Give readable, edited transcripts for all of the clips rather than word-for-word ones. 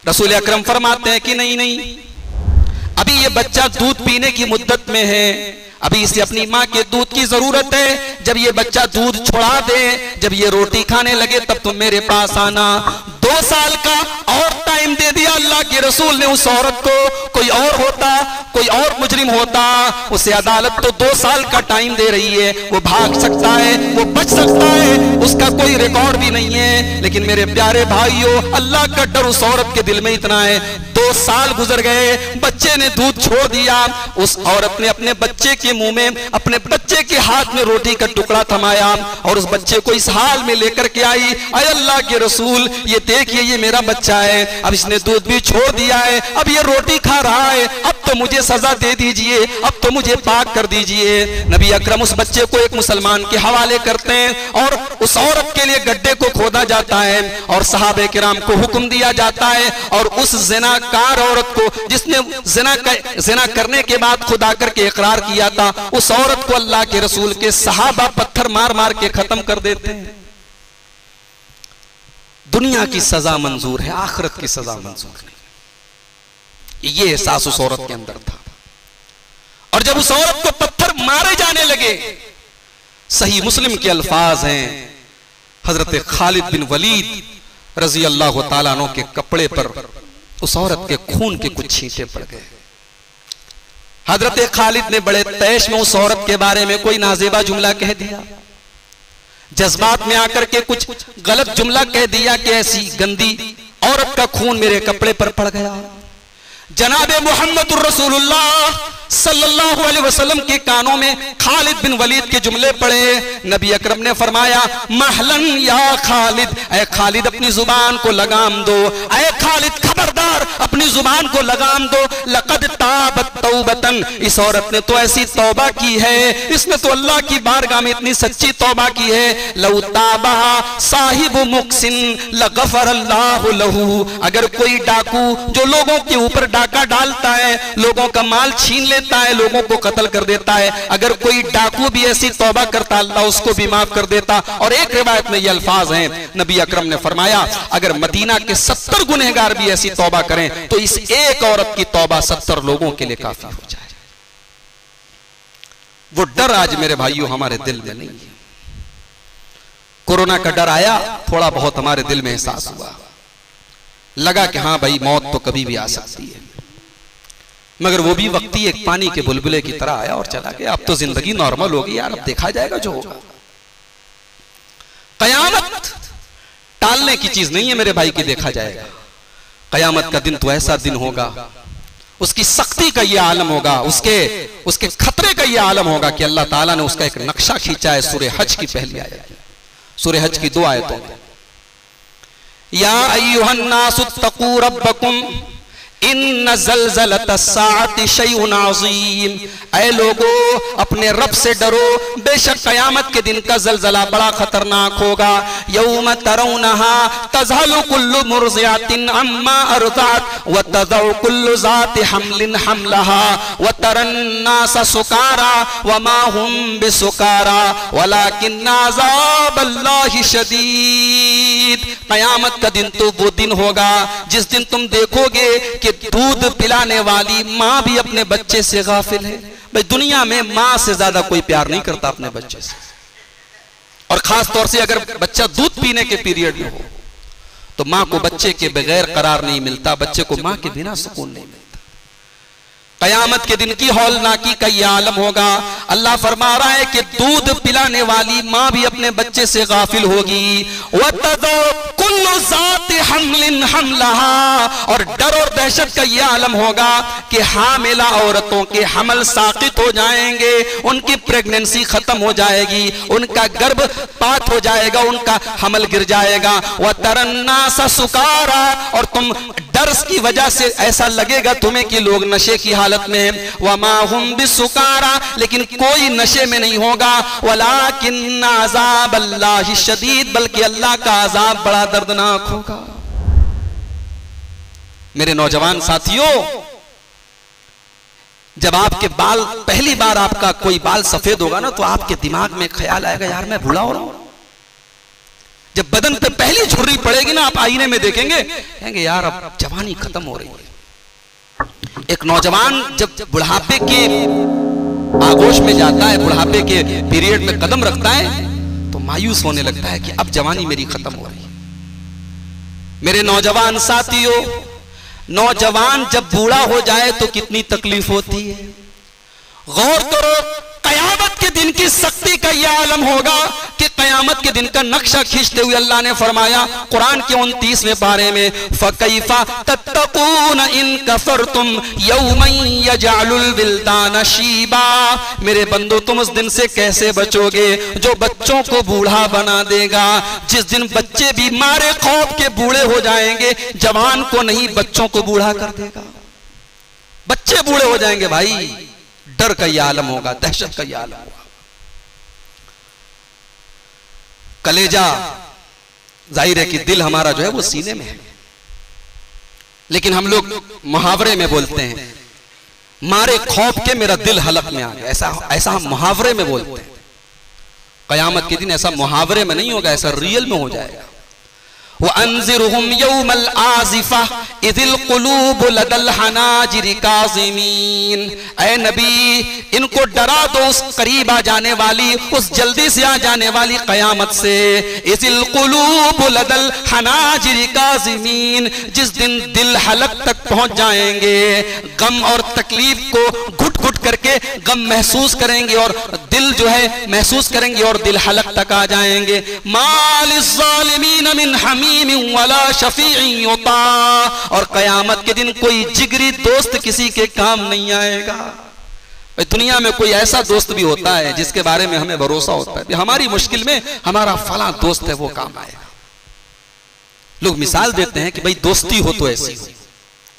रसूल अकरम फरमाते हैं कि नहीं नहीं, अभी ये बच्चा दूध पीने की मुद्दत में है, अभी इसे अपनी माँ के दूध की जरूरत है। जब ये बच्चा दूध छोड़ा दे, जब ये रोटी खाने लगे, तब तुम मेरे पास आना। 2 साल का और टाइम दे दिया अल्लाह के रसूल ने उस औरत को। कोई और होता, कोई और मुजरिम होता, उसे अदालत तो 2 साल का टाइम दे रही है, वो भाग सकता है, वो बच सकता है, उसका कोई रिकॉर्ड भी नहीं है। लेकिन मेरे प्यारे भाइयों, अल्लाह का डर उस औरत के दिल में इतना है। 2 साल गुजर गए, बच्चे ने दूध छोड़ दिया। उस औरत ने अपने बच्चे के मुंह में, अपने बच्चे के हाथ में रोटी का टुकड़ा थमाया और उस बच्चे को इस हाल में लेकर के आई, अरे अल्लाह के रसूल, ये देखिए ये मेरा बच्चा है, अब इसने दूध भी छोड़ दिया है, अब ये रोटी खा रहा है, अब तो मुझे सजा दे दीजिए, अब तो मुझे पाक कर दीजिए। नबी अकरम उस बच्चे को एक मुसलमान के हवाले करते हैं और उस औरत के लिए गड्ढे को खोदा जाता है और सहाबे किराम को हुक्म दिया जाता है और उस ज़िनाकार औरत को, जिसने ज़िना करने के बाद खुदा करके इकरार किया था, उस औरत को अल्लाह के रसूल के सहाबा पत्थर मार मार के खत्म कर देते हैं। दुनिया की सजा मंजूर है, आखिरत की सजा मंजूर नहीं। ये एहसास उस औरत के अंदर था। और जब उस औरत को पत्थर मारे जाने लगे, सही मुस्लिम के अल्फाज हैं, हजरत खालिद बिन वलीद रजी अल्लाह तआला अन्हु के कपड़े पर उस औरत के खून के कुछ छींटे पड़ गए। हजरत खालिद ने बड़े तैश में उस औरत के बारे में कोई नाजेबा जुमला कह दिया, जज्बात में आकर के कुछ गलत जुमला कह दिया कि ऐसी गंदी औरत का खून मेरे कपड़े पर पड़ गया। जनाबे मोहम्मदुर रसूलुल्लाह सल्लल्लाहु अलैहि वसल्लम के कानों में खालिद बिन वलीद के जुमले पड़े। नबी अकरम ने फरमाया, महलन या खालिद, ऐ खालिद अपनी जुबान को लगाम दो, ऐ खालिद खबरदार अपनी जुबान को लगाम दो। लक़द ताबत तौबतन, इस औरत ने तो ऐसी तौबा की है, इसने तो अल्लाह की बारगाह में इतनी सच्ची तौबा की है। लौ ताबहा साहिबु मुक्सिन लगफरल्लाहु लहू, अगर कोई डाकू जो लोगों के ऊपर डाका डालता है, लोगों का माल छीन लेता है, लोगों को कत्ल कर देता है, अगर कोई डाकू भी ऐसी तौबा करता, अल्लाह उसको भी माफ कर देता। और एक रिवायत में ये अल्फाज हैं, नबी अकरम ने फरमाया, अगर मदीना के 70 गुनहगार भी ऐसी तौबा करें तो इस एक औरत की तौबा 70 लोगों के लिए काफी हो जाए। वो डर आज मेरे भाइयों हमारे दिल में नहीं है। कोरोना का डर आया, थोड़ा बहुत हमारे दिल में एहसास हुआ, लगा कि हाँ भाई मौत तो कभी भी आ सकती है, मगर वो भी वक्ती एक पानी के बुलबुले की तरह आया और चला गया। अब तो जिंदगी नॉर्मल होगी यार, अब देखा जाएगा जो होगा। कयामत टालने की चीज नहीं है मेरे भाई की, देखा जाएगा। कयामत का दिन तो ऐसा दिन होगा, उसकी सख्ती का ये आलम होगा, उसके खतरे का ये आलम होगा कि अल्लाह ताला ने उसका एक नक्शा खींचा है। सूरह हज की पहली आयत, सूरह हज की 2 आयतों में, या अय्युहन नासुत्तकू रब्बकुम इन्न ज़ल्ज़लतस्साअति शैउन अज़ीम, ऐ लोगों अपने रब से डरो, बेशक कयामत के दिन का ज़ल्ज़ला बड़ा खतरनाक होगा। यौम तरौनहा तज़हलु कुल्लु मुर्ज़िअतिन अम्मा अर्ज़अत व तज़उ कुल्लु ज़ाति हम्लिन हम्लहा व तरन्नास सुकारा व मा हुम बिसुकारा वलाकिन्न अज़ाबल्लाहि शदीद। कयामत का दिन तो वो दिन होगा जिस दिन तुम देखोगे कि दूध पिलाने वाली माँ भी अपने बच्चे से गाफिल है। भाई दुनिया में माँ से ज्यादा कोई प्यार नहीं करता अपने बच्चे से, और खास तौर से अगर बच्चा दूध पीने के पीरियड में हो तो माँ को बच्चे के बगैर करार नहीं मिलता, बच्चे को माँ के बिना सुकून नहीं मिलता। कयामत के दिन की हौलनाकी का यह आलम होगा। अल्लाह फरमा रहा है कि दूध पिलाने वाली माँ भी अपने बच्चे से गाफिल होगी। कुल्लु ज़ाति हम्लिन हम्लहा, और डर और दहशत का यह आलम होगा कि हामिला औरतों के हमल साकित हो जाएंगे, उनकी प्रेगनेंसी खत्म हो जाएगी, उनका गर्भपात हो जाएगा, उनका हमल गिर जाएगा। व तरन्नास सुकारा, और तुम डर की वजह से ऐसा लगेगा तुम्हें कि लोग नशे की हालत में, वमा हुम बिसुकारा, लेकिन कोई नशे में नहीं होगा। वलाकिन्न अज़ाबल्लाहि शदीद, बल्कि अल्लाह का अज़ाब बड़ा दर्दनाक होगा। मेरे नौजवान साथियों, जब आपके बाल पहली बार आपका कोई बाल सफेद होगा ना, तो आपके दिमाग में ख्याल आएगा यार मैं बूढ़ा हो रहा हूं, जब बदन पे पहली झुर्री पड़ेगी ना, आप आईने में देखेंगे, कहेंगे यार अब जवानी खत्म हो रही है। एक नौजवान जब बुढ़ापे के आगोश में जाता है, बुढ़ापे के पीरियड में कदम रखता है, तो मायूस होने लगता है कि अब जवानी मेरी खत्म हो रही है। मेरे नौजवान साथियों, नौजवान जब बूढ़ा हो जाए तो कितनी तकलीफ होती है। गौर करो, कयामत के दिन की सख्ती का यह आलम होगा कि कयामत के दिन का नक्शा खींचते हुए अल्लाह ने फरमाया कुरान के 29वें पारे में, फकैफा तत्तकून इन कफरतुम यौमन यजअलुल विल्दान शीबा। मेरे बंदो, तुम उस दिन से कैसे बचोगे जो बच्चों को बूढ़ा बना देगा। जिस दिन बच्चे भी मारे खौफ के बूढ़े हो जाएंगे, जवान को नहीं बच्चों को बूढ़ा कर देगा। बच्चे बूढ़े हो जाएंगे भाई, डर का यह आलम होगा, दहशत का यह आलम होगा। कलेजा, जाहिर है कि दिल हमारा जो है वो सीने में है, लेकिन हम लोग मुहावरे में बोलते हैं, मारे खौफ के मेरा दिल हलक में आ गया। ऐसा हम मुहावरे में बोलते हैं। कयामत के दिन ऐसा मुहावरे में नहीं होगा, ऐसा रियल में हो जाएगा। वअन्ज़िरहुम यौमल आज़िफ़ा इज़िल क़ुलूब लदल हनाजिर काज़िमीन। ऐ नबी, इनको डरा दो उस करीब आ जाने वाली, उस जल्दी से आ जाने वाली कयामत से। इज़िल क़ुलूब लदल हनाजिर काज़िमीन, जिस दिन दिल हलक तक पहुंच जाएंगे, गम और तकलीफ को घुट घुट करके गम महसूस करेंगे और दिल जो है महसूस करेंगे और दिल हलक तक आ जाएंगे। मालिज़्ज़ालिमीन मिन हमीम वाला शफीई युता। और कयामत के दिन कोई जिगरी दोस्त किसी के काम नहीं आएगा। दुनिया में कोई ऐसा दोस्त भी होता है जिसके बारे में हमें भरोसा होता है, हमारी मुश्किल में हमारा फला दोस्त है वो काम आएगा। लोग मिसाल देते हैं कि भाई दोस्ती हो तो ऐसी हो,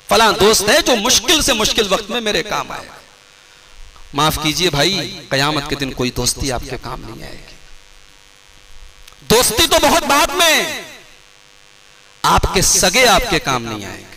फला दोस्त है जो मुश्किल से मुश्किल वक्त में मेरे काम आएगा। माफ कीजिए भाई, कयामत के दिन कोई दोस्ती आपके काम नहीं आएगी। दोस्ती तो बहुत बाद में, आपके सगे आपके काम नहीं आएंगे।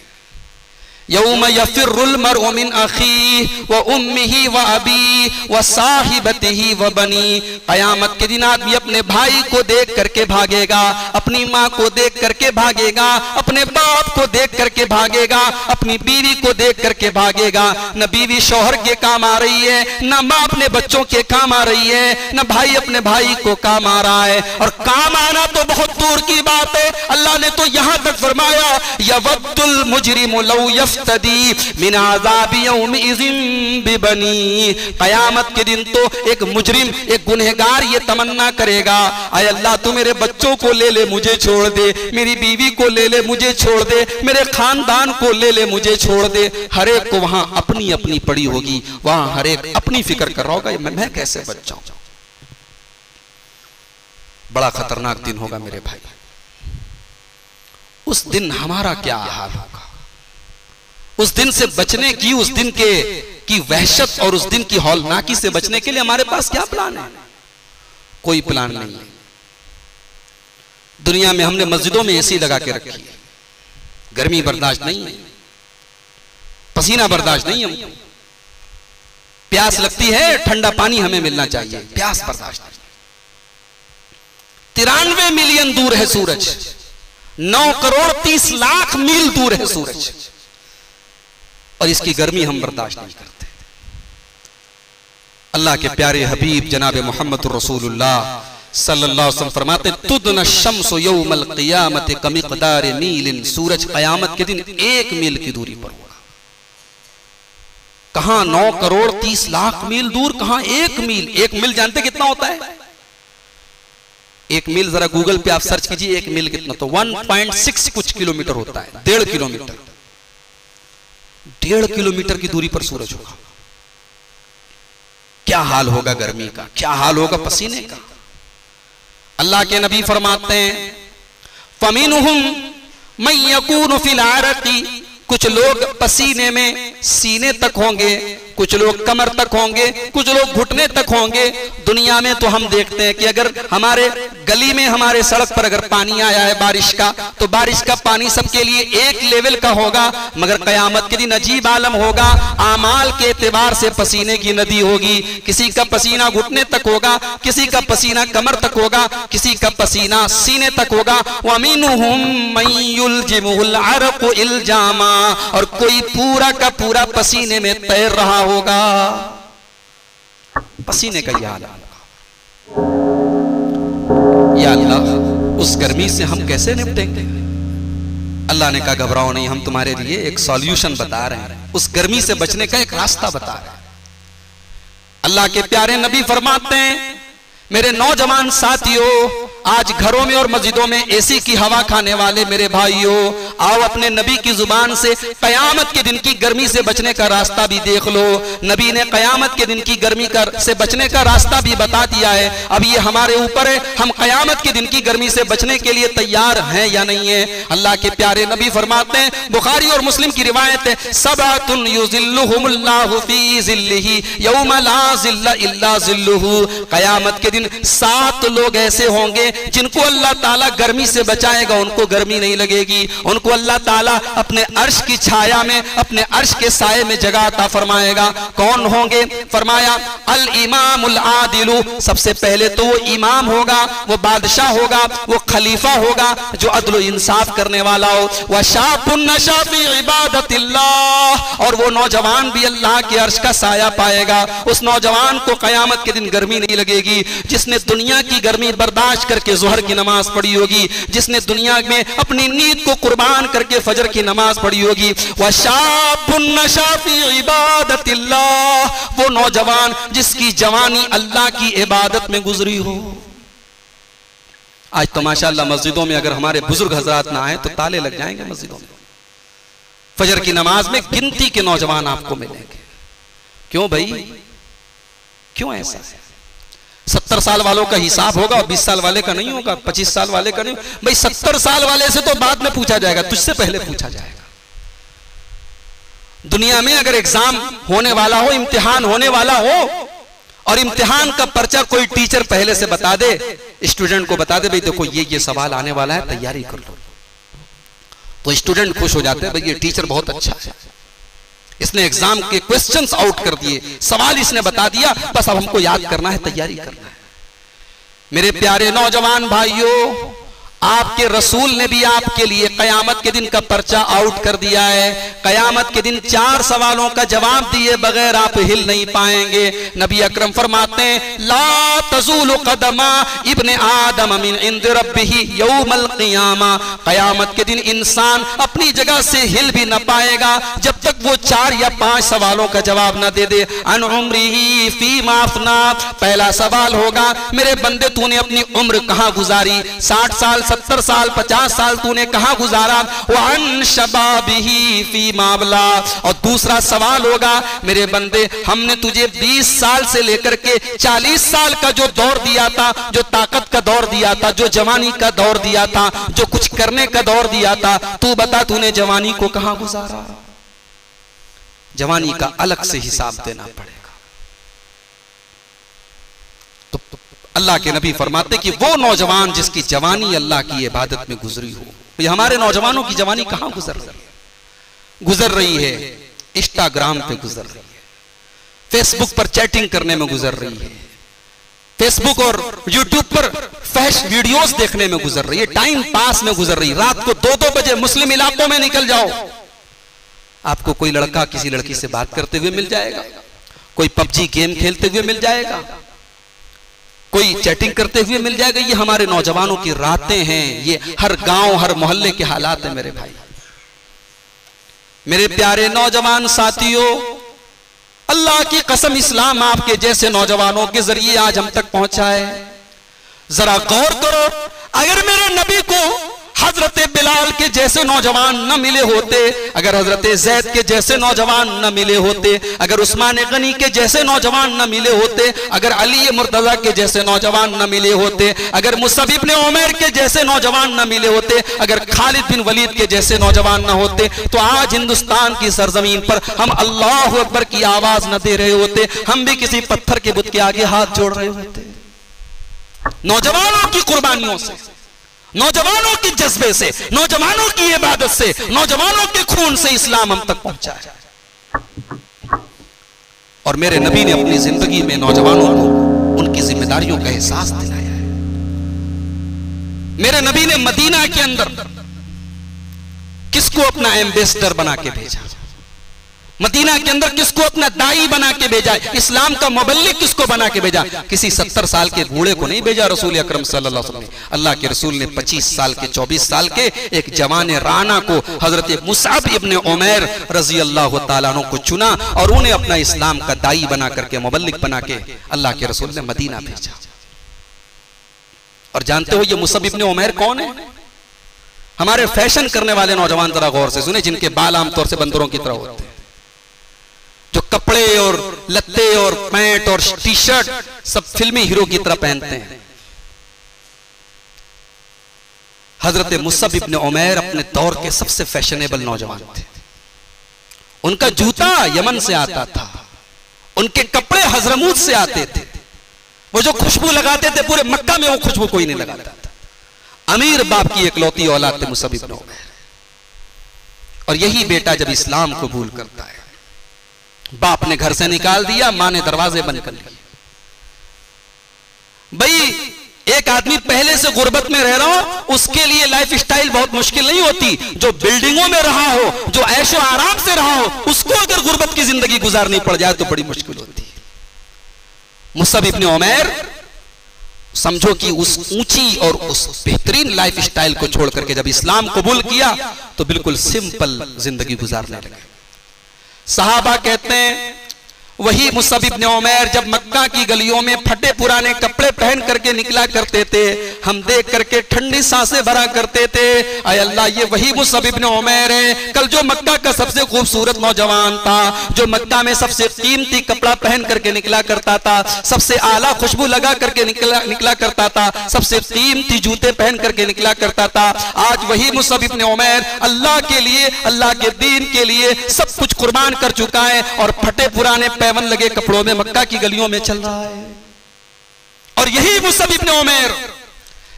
यौम यफिरुल मरउ मिन अखी व उम्मिही व अबी व साहिबतिही व बनी। कयामत के दिन आदमी अपने भाई को देख करके भागेगा, अपनी माँ को देख करके भागेगा, अपने बाप को देख करके भागेगा, अपनी बीवी को देख करके भागेगा। न बीवी शौहर के काम आ रही है, न माँ अपने बच्चों के काम आ रही है, न भाई अपने भाई को काम आ रहा है। और काम आना तो बहुत दूर की बात है, अल्लाह ने तो यहां तक फरमाया यवद्दुल मुजरिमु लौ यफ्तदी मिन आज़ाबि यौमिज़िन बिबनी। कयामत के दिन तो एक मुजरिम, एक गुनहगार ये तमन्ना करेगा, आय अल्लाह तू मेरे बच्चों को ले ले मुझे छोड़ दे, मेरी बीवी को ले ले मुझे छोड़ दे, मेरे खानदान को ले ले मुझे छोड़ दे। हर एक को वहां अपनी अपनी पड़ी होगी, वहां हर एक अपनी फिक्र कर रहा होगा मैं कैसे बच जाऊं। बड़ा खतरनाक दिन होगा मेरे भाई। उस दिन हमारा क्या हाल होगा, उस दिन से बचने की, उस दिन की वहशत और उस दिन की हौलनाकी से बचने के लिए हमारे पास क्या प्लान है? कोई प्लान नहीं है। दुनिया में हमने मस्जिदों में एसी लगा के रखी है, गर्मी बर्दाश्त नहीं है, पसीना बर्दाश्त नहीं है, प्यास लगती है ठंडा पानी हमें मिलना चाहिए, प्यास बर्दाश्त नहीं। 93 मिलियन दूर है सूरज, 9 करोड़ 30 लाख मील दूर है सूरज, और इसकी गर्मी हम बर्दाश्त नहीं करते। अल्लाह के प्यारे हबीब जनाब मोहम्मद रसूलुल्लाह सल्लल्लाहु अलैहि वसल्लम फरमाते तुदन शम्सु यौमल क़ियामत कमिक़दार मीलिन। सूरज क़यामत के दिन 1 मील की दूरी पर होगा। कहां 9 करोड़ 30 लाख मील दूर, कहां 1 मील। 1 मील जानते कितना होता है? 1 मील जरा गूगल पे आप सर्च कीजिए 1 मील कितना, तो 1.6 कुछ किलोमीटर होता है, 1.5 किलोमीटर। 1.5 किलोमीटर की दूरी पर सूरज होगा। क्या हाल होगा गर्मी का, क्या हाल होगा पसीने का। अल्लाह के नबी फरमाते हैं फमिनहुम मन यकूनु फिल आरक़ी, कुछ लोग पसीने में सीने तक होंगे, कुछ लोग कमर तक होंगे, कुछ लोग घुटने तक होंगे। दुनिया में तो हम देखते हैं कि अगर हमारे गली में, हमारे सड़क पर अगर पानी आया है बारिश का, तो बारिश का पानी सबके लिए एक लेवल का होगा, मगर कयामत के दिन अजीब आलम होगा। आमाल के एतबार से पसीने की नदी होगी। किसी का पसीना घुटने तक होगा, किसी का पसीना कमर तक होगा, किसी का पसीना सीने तक होगा। वमिनहुम मन युलजिमुहुल अरक़ु इल्जामा, और कोई पूरा का पूरा पसीने में तैर रहा होगा। पसीने का यह हाल। या अल्लाह, उस गर्मी से हम कैसे निपटेंगे? अल्लाह ने कहा घबराओ नहीं, हम तुम्हारे लिए एक सॉल्यूशन बता रहे हैं, उस गर्मी से बचने का एक रास्ता बता रहे हैं। अल्लाह के प्यारे नबी फरमाते हैं, मेरे नौजवान साथियों, आज घरों में और मस्जिदों में एसी की हवा खाने वाले मेरे भाइयों, आओ अपने नबी की जुबान से कयामत के दिन की गर्मी से बचने का रास्ता भी देख लो। नबी ने कयामत के दिन की गर्मी से बचने का रास्ता भी बता दिया है। अब ये हमारे ऊपर है, हम कयामत के दिन की गर्मी से बचने के लिए तैयार हैं या नहीं है। अल्लाह के प्यारे नबी फरमाते हैं, बुखारी और मुस्लिम की रिवायत है, सबअतुन युज़िल्लुहुमुल्लाहु फी ज़िल्लिही यौमा ला ज़िल्ला इल्ला ज़िल्लुहु। कयामत के दिन 7 लोग ऐसे होंगे जिनको अल्लाह ताला गर्मी से बचाएगा, उनको गर्मी नहीं लगेगी। उनको अल्लाह ताला अपने अर्श की छाया में, अपने अर्श के साये में जगह अता फरमाएगा। कौन होंगे? फरमाया अल इमामुल आदिलु, सबसे पहले तो वो इमाम होगा, वो बादशाह होगा, वो खलीफा होगा जो अदल इंसाफ करने वाला हो। व शाबुन नशा फी इबादतिल्लाह, और वो नौजवान भी अल्लाह के अर्श का साया पाएगा। उस नौजवान को कयामत के दिन गर्मी नहीं लगेगी, जिसने दुनिया की गर्मी बर्दाश्त करके ज़ोहर की नमाज पढ़ी होगी, जिसने दुनिया में अपनी नींद को कुर्बान करके फजर की नमाज पढ़ी होगी। व शाबुन नशा फी इबादतिल्लाह, वो नौजवान जिसकी जवानी अल्लाह की इबादत में गुजरी हो। आज तो माशाअल्लाह मस्जिदों में अगर हमारे बुजुर्ग हजरात ना आए तो ताले लग जाएंगे मस्जिदों में। फजर की नमाज में गिनती के नौजवान आपको मिलेंगे। क्यों भाई, क्यों ऐसा है? 70 साल वालों का हिसाब होगा और 20 साल वाले का नहीं होगा, 25 साल वाले का नहीं। भाई 70 साल वाले से तो बाद में पूछा जाएगा, तुझसे पहले पूछा जाएगा। दुनिया में अगर एग्जाम होने वाला हो, इम्तिहान होने वाला हो, और इम्तिहान का पर्चा कोई टीचर पहले से बता दे, स्टूडेंट को बता दे, भाई देखो ये सवाल आने वाला है, तैयारी कर लो, तो स्टूडेंट खुश हो जाते हैं, भाई ये टीचर बहुत अच्छा है, इसने एग्जाम के क्वेश्चंस आउट कर दिए, सवाल इसने बता दिया, बस अब हमको याद करना है, तैयारी करना है। मेरे प्यारे नौजवान भाइयों, आपके रसूल ने भी आपके लिए कयामत के दिन का पर्चा आउट कर दिया है। कयामत के दिन 4 सवालों का जवाब दिए बगैर आप हिल नहीं पाएंगे। नबी अकरम फरमाते हैं, ला तज़ूलु क़दमा इब्ने आदम मिन इंद रब्बिही यौमल क़ियामा। कयामत के दिन इंसान अपनी जगह से हिल भी न पाएगा जब तक वो 4 या 5 सवालों का जवाब न दे दे। अन उम्रिही फीमा अफ़ना, पहला सवाल होगा, मेरे बंदे तूने अपनी उम्र कहां गुजारी, 60 साल, 70 साल, 50 साल तूने कहां गुजारा। वन शबाबिही फी माबला, और दूसरा सवाल होगा, मेरे बंदे हमने तुझे 20 साल से लेकर के 40 साल का जो दौर दिया था, जो ताकत का दौर दिया था, जो जवानी का दौर दिया था, जो कुछ करने का दौर दिया था, तू बता तूने जवानी को कहां गुजारा। जवानी का अलग से हिसाब देना पड़ेगा। अल्लाह के नबी फरमाते कि वो नौजवान जिसकी जवानी अल्लाह की इबादत में गुजरी हो। ये हमारे नौजवानों की जवानी कहां गुजर रही है? इंस्टाग्राम पे गुजर रही है, फेसबुक पर चैटिंग करने में गुजर रही है, फेसबुक और यूट्यूब पर फैश वीडियोस देखने में गुजर रही है, टाइम पास में गुजर रही है। रात को 2-2 बजे मुस्लिम इलाकों में निकल जाओ, आपको कोई लड़का किसी लड़की से बात करते हुए मिल जाएगा, कोई पबजी गेम खेलते हुए मिल जाएगा, कोई चैटिंग करते हुए मिल जाएगा। ये हमारे नौजवानों की रातें हैं, ये हर गांव हर मोहल्ले के हालात हैं मेरे भाई। मेरे प्यारे नौजवान साथियों, अल्लाह की कसम इस्लाम आपके जैसे नौजवानों के जरिए आज हम तक पहुंचा है। जरा गौर करो, अगर मेरे नबी को हजरत बिलाल के जैसे नौजवान न मिले होते, अगर हजरत ज़ैद के जैसे नौजवान न मिले होते, अगर उस्मान गनी के जैसे नौजवान न मिले होते, अगर अली मुर्तजा के जैसे नौजवान न मिले होते, अगर मुसअब इब्न उमैर के जैसे नौजवान न मिले होते, अगर खालिद बिन वलीद के जैसे नौजवान न होते, तो आज हिंदुस्तान की सरजमीन पर हम अल्लाहु अकबर की आवाज न दे रहे होते, हम भी किसी पत्थर के बुत के आगे हाथ जोड़ रहे होते। नौजवानों की कुर्बानियों से, नौजवानों के जज्बे से, नौजवानों की इबादत से, नौजवानों के खून से इस्लाम हम तक पहुंचा है। और मेरे नबी ने अपनी जिंदगी में नौजवानों को उनकी जिम्मेदारियों का एहसास दिलाया है। मेरे नबी ने मदीना के अंदर किसको अपना एम्बेसडर बना के भेजा, मदीना के अंदर किसको अपना दाई बना के भेजा, इस्लाम का मुबल्लिग किसको बना के भेजा? किसी 70 साल के बूढ़े को नहीं भेजा रसूल अकरम सल्लल्लाहु अलैहि वसल्लम। अल्लाह के रसूल ने 25 साल के 24 साल के एक जवान राना को हजरत मुसअब इब्न उमैर रजी अल्लाह तआला अन्हु को चुना और उन्हें अपना इस्लाम का दाई बना करके, मुबल्लिग बना के अल्लाह के रसूल ने मदीना भेजा। और जानते हो ये मुसअब इब्न उमैर कौन है? हमारे फैशन करने वाले नौजवान जरा गौर से सुने, जिनके बाल आमतौर से बंदरों की तरह होते हैं, जो कपड़े और लत्ते और पैंट और टी शर्ट सब फिल्मी हीरो की तरह पहनते हैं। हजरत मुसअब इब्न उमैर अपने दौर के सबसे फैशनेबल नौजवान थे। उनका जूता यमन से आता था, उनके कपड़े हजरमूत से आते थे, वो जो खुशबू लगाते थे पूरे मक्का में वो खुशबू कोई नहीं लगाता था। अमीर बाप की इकलौती औलाद थे मुसअब इब्न उमैर। और यही बेटा जब इस्लाम कबूल करता है, बाप ने घर से निकाल दिया, मां ने दरवाजे बंद कर लिए। भाई एक आदमी पहले से गुर्बत में रह रहा हो, उसके लिए लाइफ स्टाइल बहुत मुश्किल नहीं होती। जो बिल्डिंगों में रहा हो, जो ऐशो आराम से रहा हो, उसको अगर गुर्बत की जिंदगी गुजारनी पड़ जाए तो बड़ी मुश्किल होती है। मुसअब इब्न उमैर समझो कि उस ऊंची और उस बेहतरीन लाइफ स्टाइल को छोड़ करके जब इस्लाम कबूल किया तो बिल्कुल सिंपल जिंदगी गुजारने लगे। सहाबा कहते हैं वही मुसअब इब्न उमैर जब मक्का की गलियों में फटे पुराने कपड़े पहन करके निकला करते थे, हम देख करके ठंडी सांसें भरा करते थे, आय अल्लाह ये वही मुसअब इब्न उमैर है कल जो मक्का का सबसे खूबसूरत नौजवान था, जो मक्का में सबसे कीमती कपड़ा पहन करके निकला करता था, सबसे आला खुशबू लगा करके निकला करता था, सबसे कीमती जूते पहन करके निकला करता था। आज वही मुसअब इब्न उमैर अल्लाह के लिए, अल्लाह के दीन के लिए सब कुछ कुर्बान कर चुका है और फटे पुराने पैवन लगे कपड़ों में मक्का की गलियों में चल रहा है। और यही मुसअब इब्न उमैर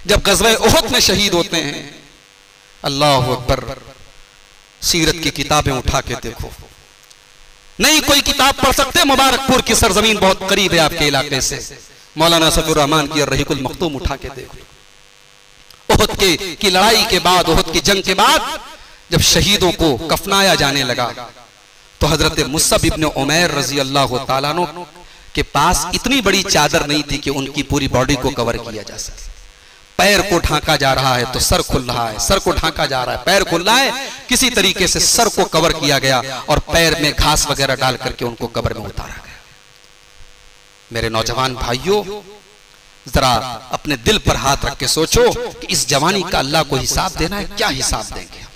जब गज़वे उहद में शहीद होते हैं, अल्लाह अकबर, सीरत की किताबें उठा के देखो, नहीं कोई किताब पढ़ सकते, मुबारकपुर की सरजमीन बहुत करीब है आपके इलाके से, मौलाना सफीउर रहमान की रहीकुल मख्तूम उठा के देखो। उहद की लड़ाई के बाद, उहद की जंग के बाद जब शहीदों को कफनाया जाने लगा तो हजरत मुसअब इब्न उमैर रजी अल्लाह तआला अन्हु के पास इतनी बड़ी चादर नहीं थी कि उनकी पूरी बॉडी को कवर किया जा सके। पैर को ढांका जा रहा है तो सर खुल रहा है, सर को ढांका जा रहा है, पैर खुल रहा है, किसी तरीके से सर को कवर किया गया और पैर में घास वगैरह डाल करके उनको कब्र में उतारा गया। मेरे नौजवान भाइयों, जरा अपने दिल पर हाथ रख के सोचो कि इस जवानी का अल्लाह को हिसाब देना है, क्या हिसाब देंगे?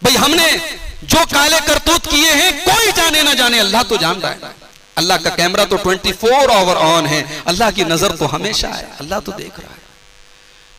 भाई हमने जो काले करतूत किए हैं कोई जाने ना जाने, अल्लाह तो जान रहा है। अल्लाह का कैमरा तो 24 आवर ऑन है, अल्लाह की नजर तो हमेशा है, अल्लाह तो देख रहा है।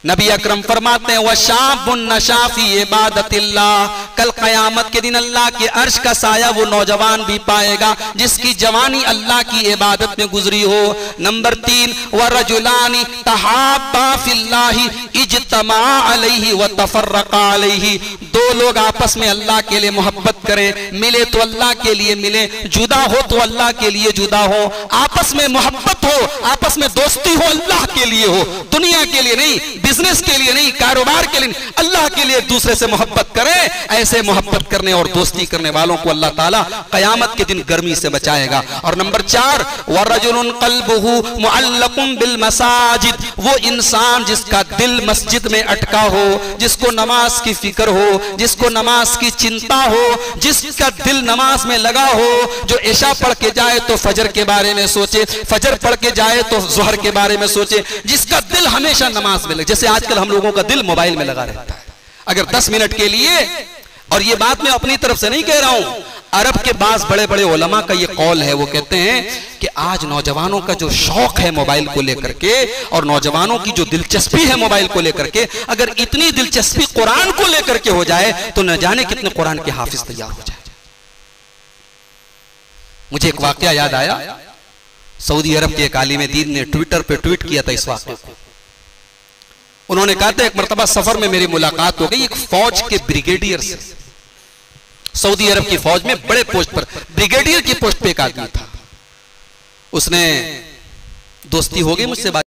नबी अकरम फरमाते हैं वशाबुन नशा फी इबादतिल्लाह, कल क़यामत के दिन अल्लाह के अर्श का साया वो नौजवान भी पाएगा जिसकी जवानी अल्लाह की इबादत में गुजरी हो। नंबर 3 वरजुलानी तहाब्बा फिल्लाहि इज्तमा अलैहि व तफर्रका अलैहि, दो लोग आपस में अल्लाह के लिए मोहब्बत करें, मिले तो अल्लाह के लिए मिले, जुदा हो तो अल्लाह के लिए जुदा हो, आपस में मोहब्बत हो, आपस में दोस्ती हो, अल्लाह के लिए हो, दुनिया के लिए नहीं, बिजनेस के लिए नहीं, कारोबार के लिए, अल्लाह के लिए एक दूसरे से मोहब्बत करें। ऐसे मोहब्बत करने और दोस्ती करने वालों को अल्लाह ताला कयामत के दिन गर्मी से बचाएगा। और नंबर 4 वरजुलुन क़ल्बुहु मुअल्लकुम बिल मसाजिद, वो इंसान जिसका दिल मस्जिद में अटका हो, जिसको नमाज की फिक्र हो, जिसको नमाज की चिंता हो, जिसका दिल नमाज में लगा हो, जो इशा पढ़ के जाए तो फजर के बारे में सोचे, फजर पढ़ के जाए तो ज़ोहर के बारे में सोचे, जिसका दिल हमेशा नमाज में लगे। से आजकल हम लोगों का दिल मोबाइल में लगा रहता है। अगर 10 मिनट के लिए, और ये बात मैं अपनी तरफ से नहीं कह रहा हूं, अरब के पास बड़े बड़े उलमा का ये कौल है, वो कहते हैं कि आज नौजवानों का जो शौक है मोबाइल को लेकर के, और नौजवानों की जो दिलचस्पी है मोबाइल को लेकर के, अगर इतनी दिलचस्पी कुरान को लेकर के हो जाए तो न जाने कितने कुरान के हाफिज तैयार हो जाए। मुझे एक वाकया याद आया, सऊदी अरब के एक आलिम दीन ने ट्विटर पे ट्वीट किया था इस वाकये को। उन्होंने कहा था, एक मरतबा सफर में मेरी मुलाकात हो गई एक फौज के ब्रिगेडियर से। सऊदी अरब की फौज में बड़े पोस्ट पर ब्रिगेडियर की पोस्ट पे एक आदमी था। उसने दोस्ती हो गई मुझसे, बात